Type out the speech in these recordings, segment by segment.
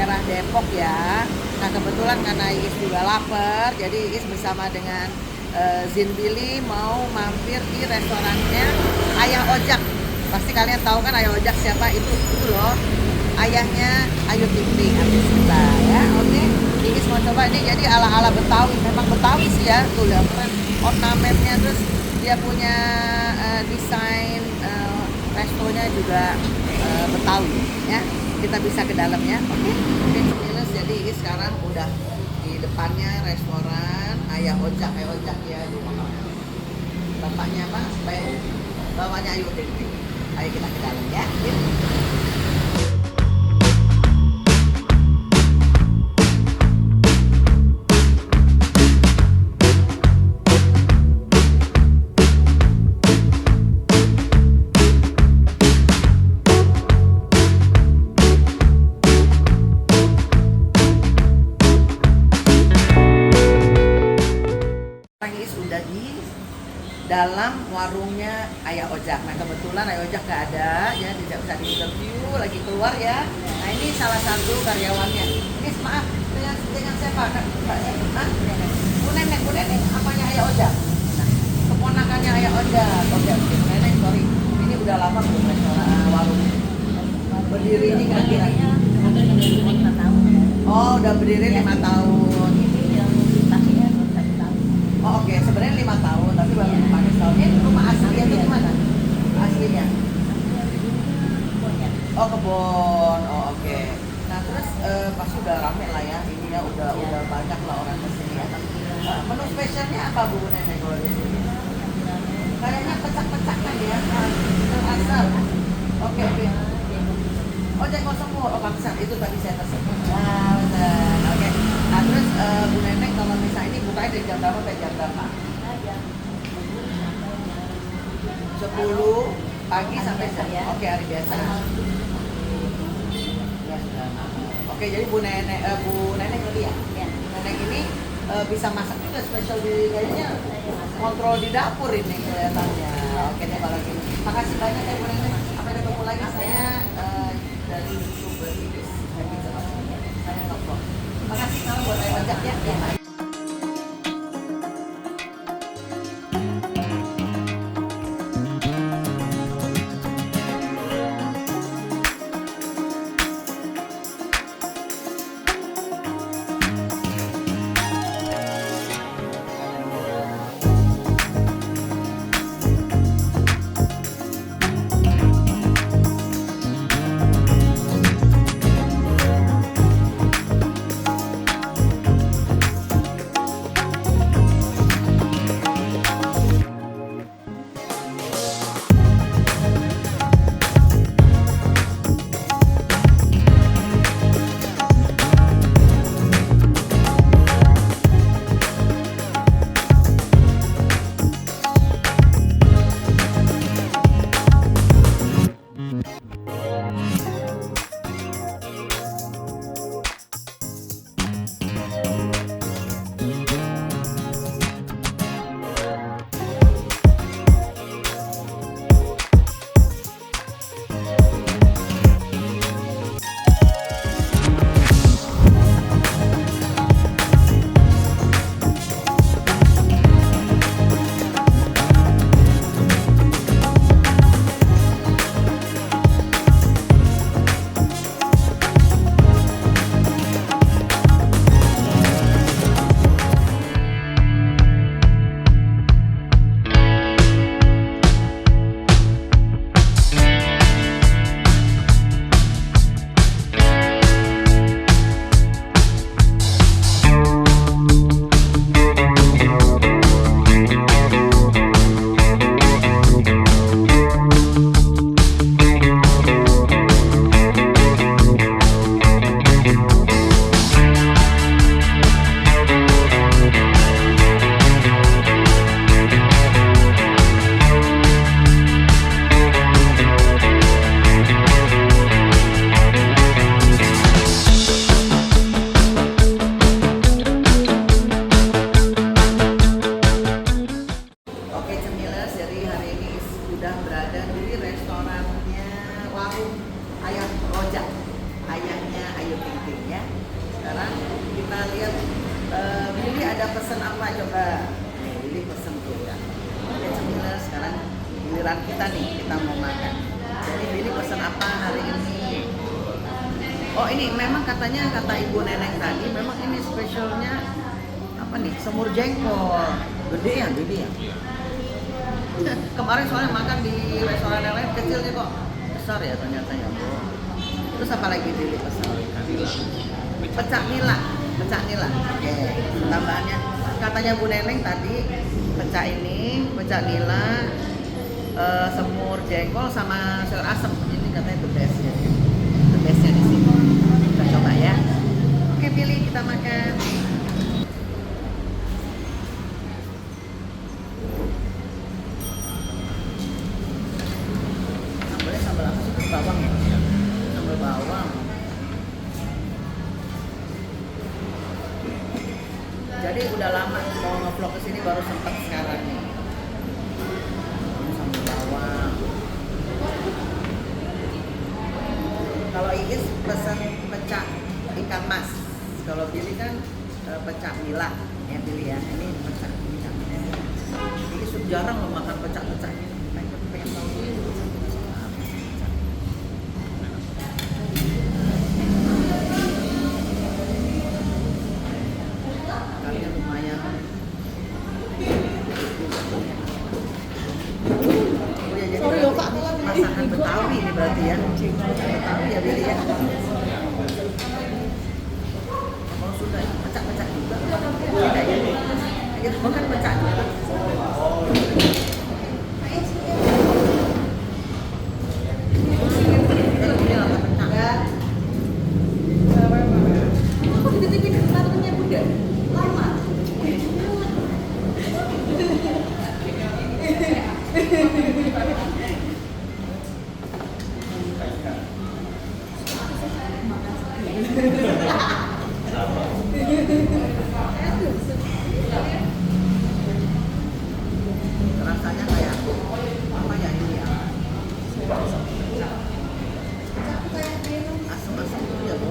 daerah Depok ya. Nah kebetulan karena Iis juga lapar, jadi Iis bersama dengan Zin Billy mau mampir di restorannya Ayah Ojak. Pasti kalian tahu kan Ayah Ojak siapa? Itu loh, ayahnya Ayu Ting Ting, artis kita ya. Oke, Iis mau coba ini jadi ala-ala Betawi. Memang Betawi sih ya, tuh lihat keren ornamennya, terus dia punya desain restonya juga Betawi ya. Kita bisa ke dalamnya. Oke. Jadi ini sekarang udah di depannya restoran Ayah Ojak. Ayah Ojak ya, bapaknya apa? Bapaknya Ayu Ting Ting. Ayo kita ke dalam ya. Sudah di dalam warungnya Ayah Ojak. Nah kebetulan Ayah Ojak nggak ada ya, tidak bisa di interview, lagi keluar ya. Nah ini salah satu karyawannya. Ini maaf dengan siapa kak? Bu Neneng apanya Ayah Ojak? Nah, keponakannya Ayah Ojak. Oke, Bu Neneng sorry, ini udah lama belum restoran warung berdiri ini kira-kira? Oh udah berdiri 5 tahun. Oh oke, sebenarnya 5 tahun, tapi baru dipakai setahun. Ini rumah aslinya itu gimana? Aslinya? Oh kebun, oh oke. Nah terus pasti udah rame lah ya, ini ya udah banyak lah orang kesini ya. Menu spesialnya apa Bu Nenek kalau di sini? Kayaknya pecak-pecakan ya, asal. Oke. Oh jengkol semur, oh pantesan itu tadi saya pesen. Nah betul, oke. Nah terus Bu Neneng kalau misalnya ini bukanya dari jam berapa sampai jam berapa? 10 pagi sampai jam. Oke, hari biasa. Oke, jadi Bu Neneng tadi ya? Neneng ini bisa masak juga, spesial di kayaknya kontrol di dapur ini kelihatannya. Oke deh kalau gitu. Makasih banyak ya Bu Neneng. Sampai ketemu lagi saya dari YouTuber ini. Saya telepon. Makasih kalau buat Ayah Ojak ya. ada pesan apa coba? Nih, Billy pesen tuh ya. Oke cemilan, sekarang giliran kita nih, kita mau makan. Jadi Billy pesen apa hari ini? Oh ini memang katanya kata ibu neneng tadi, memang ini spesialnya apa nih? Semur jengkol. Gede ya Billy ya? Kemarin soalnya makan di restoran yang lain kecilnya kok besar ya ternyata ya. Terus apa lagi Billy pesan? Pecak nila. Oke. Tambahannya katanya Bu Neneng tadi pecak nila, semur jengkol sama sayur asem. Ini katanya the bestnya. The bestnya di sini. Kita coba ya. Oke Billy, kita makan. Sambalnya sambal apa sih? Bawang ya? Sambal bawang. Jadi udah lama mau nge-vlog kesini baru sempet sekarang nih. Sambal bawang. Kalau Iis pesen pecak ikan mas. Kalau Billy kan pecak nila ya Billy ya. Ini pecak ikan mas. Iis jarang lo makan pecak-pecak. Pengen tahu dulu. Kalian lumayan. Oh ya, jadi masakan Betawi ini berarti ya. Betawi ya Billy ya. Kalau sudah pecah-pecah juga. Beda ya. Itu bukan pecah juga. Kok dititipin satunya Bunda? Lama. Rasanya kayak apa ya ini ya? Asam-asam gitu ya Bu.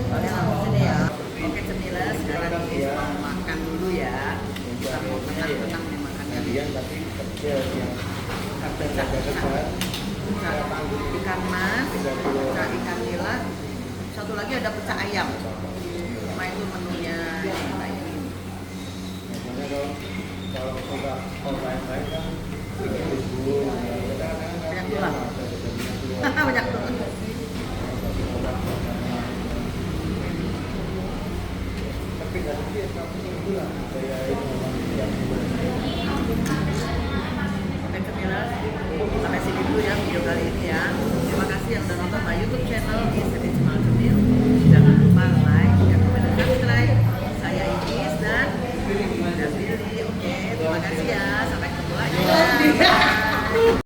Kalian langsung sini ya. Oke cemilan, sekarang kita mau makan dulu ya. Kita mau tenang-tenang nih makannya. Pecak ikan mas, pecak ikan nila, satu lagi ada pecak ayam. Cuma itu menunya kayak gini. Banyak tulang. Banyak tulang. Oke cemilan, sampai sini dulu ya video kali ini ya. Terima kasih yang udah nonton my YouTube channel Istri Cemal Cemil. Jangan lupa like, share, komen, dan subscribe. Saya Iis dan Billy. Oke, terima kasih ya. Sampai ketemu lagi. Bye.